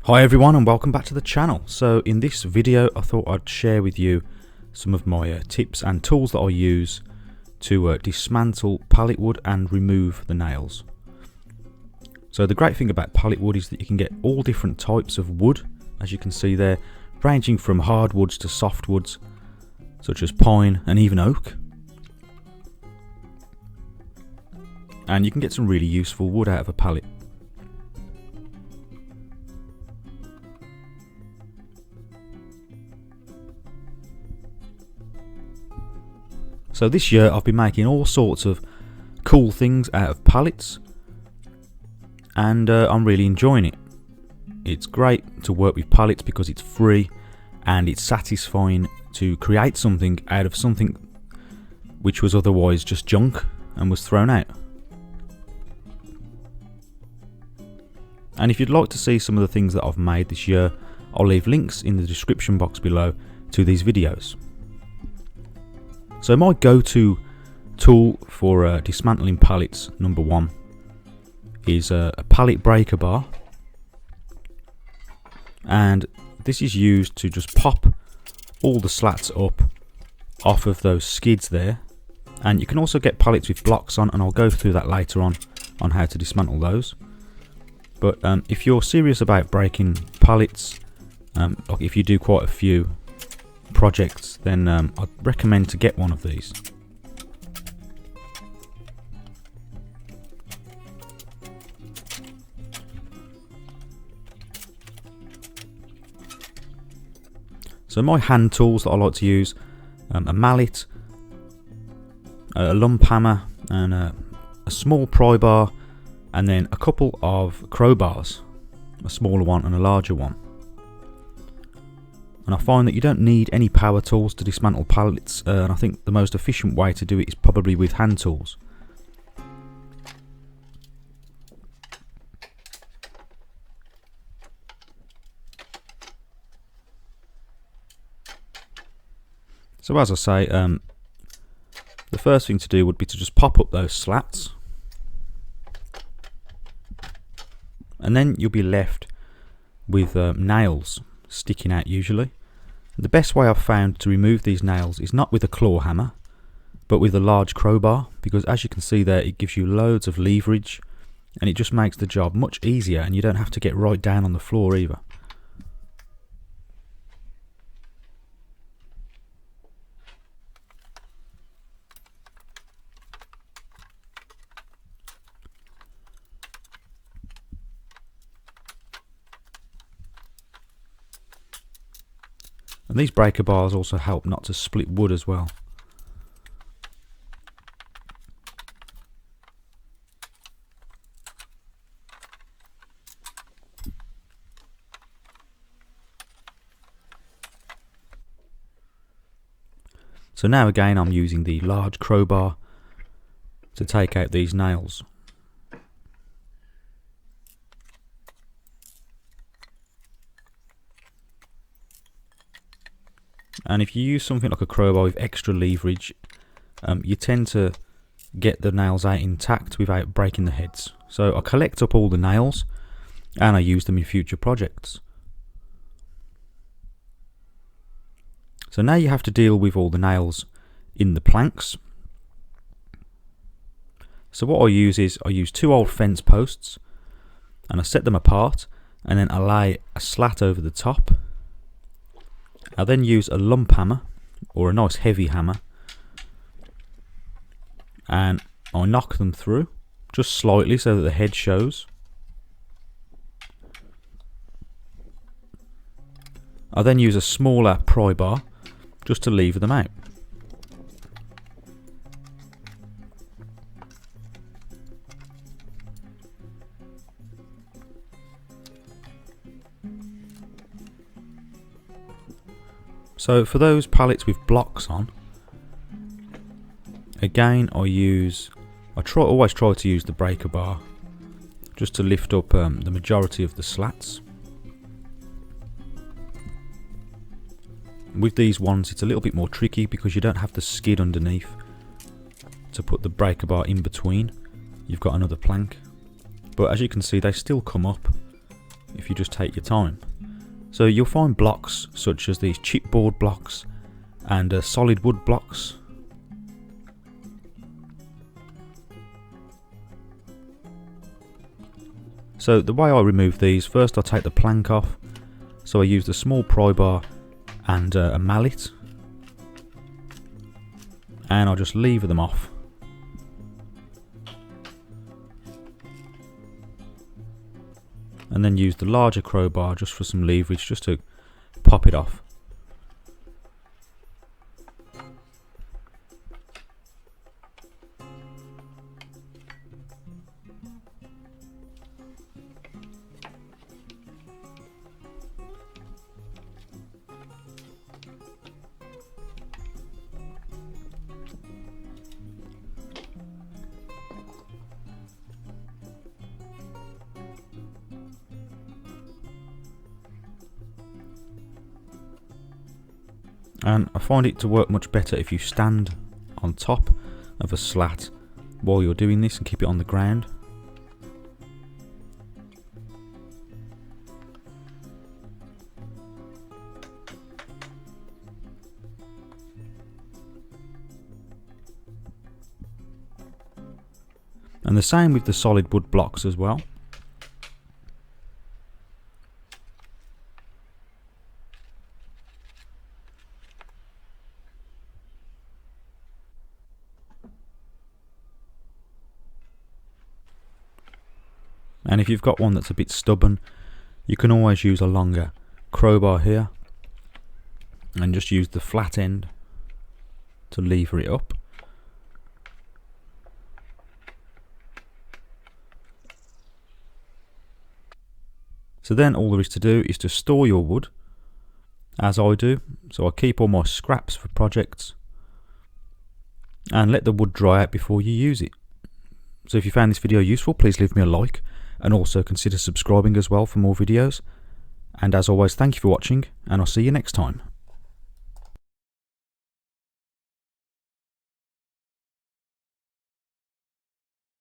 Hi everyone and welcome back to the channel. So in this video I thought I'd share with you some of my tips and tools that I use to dismantle pallet wood and remove the nails. So the great thing about pallet wood is that you can get all different types of wood, as you can see there, ranging from hardwoods to softwoods such as pine and even oak. And you can get some really useful wood out of a pallet. So this year I've been making all sorts of cool things out of pallets, and I'm really enjoying it. It's great to work with pallets because it's free and it's satisfying to create something out of something which was otherwise just junk and was thrown out. And if you'd like to see some of the things that I've made this year, I'll leave links in the description box below to these videos. So my go-to tool for dismantling pallets, number one, is a Pallet Breaker Bar. And this is used to just pop all the slats up off of those skids there. And you can also get pallets with blocks on, and I'll go through that later on how to dismantle those. But if you're serious about breaking pallets, like if you do quite a few projects, then I'd recommend to get one of these. So my hand tools that I like to use, a mallet, a lump hammer, and a small pry bar, and then a couple of crowbars, a smaller one and a larger one. And I find that you don't need any power tools to dismantle pallets, and I think the most efficient way to do it is probably with hand tools. So as I say, the first thing to do would be to just pop up those slats, and then you'll be left with nails sticking out usually. The best way I've found to remove these nails is not with a claw hammer, but with a large crowbar, because as you can see there, it gives you loads of leverage and it just makes the job much easier, and you don't have to get right down on the floor either. And these breaker bars also help not to split wood as well. So now again I'm using the large crowbar to take out these nails. And if you use something like a crowbar with extra leverage, you tend to get the nails out intact without breaking the heads. So I collect up all the nails and I use them in future projects. So now you have to deal with all the nails in the planks. So what I use is I use two old fence posts and I set them apart, and then I lay a slat over the top. I then use a lump hammer, or a nice heavy hammer, and I knock them through just slightly so that the head shows. I then use a smaller pry bar just to lever them out. So for those pallets with blocks on, again I always try to use the breaker bar just to lift up the majority of the slats. With these ones it's a little bit more tricky because you don't have the skid underneath to put the breaker bar in between. You've got another plank, but as you can see they still come up if you just take your time. So you'll find blocks such as these chipboard blocks and solid wood blocks. So the way I remove these, first I take the plank off. So I use the small pry bar and a mallet, and I'll just lever them off. And then use the larger crowbar just for some leverage, just to pop it off. And I find it to work much better if you stand on top of a slat while you're doing this and keep it on the ground. And the same with the solid wood blocks as well. And if you've got one that's a bit stubborn, you can always use a longer crowbar here and just use the flat end to lever it up. So then all there is to do is to store your wood, as I do. So I keep all my scraps for projects and let the wood dry out before you use it. So if you found this video useful, please leave me a like, and also consider subscribing as well for more videos. And as always, thank you for watching, and I'll see you next time.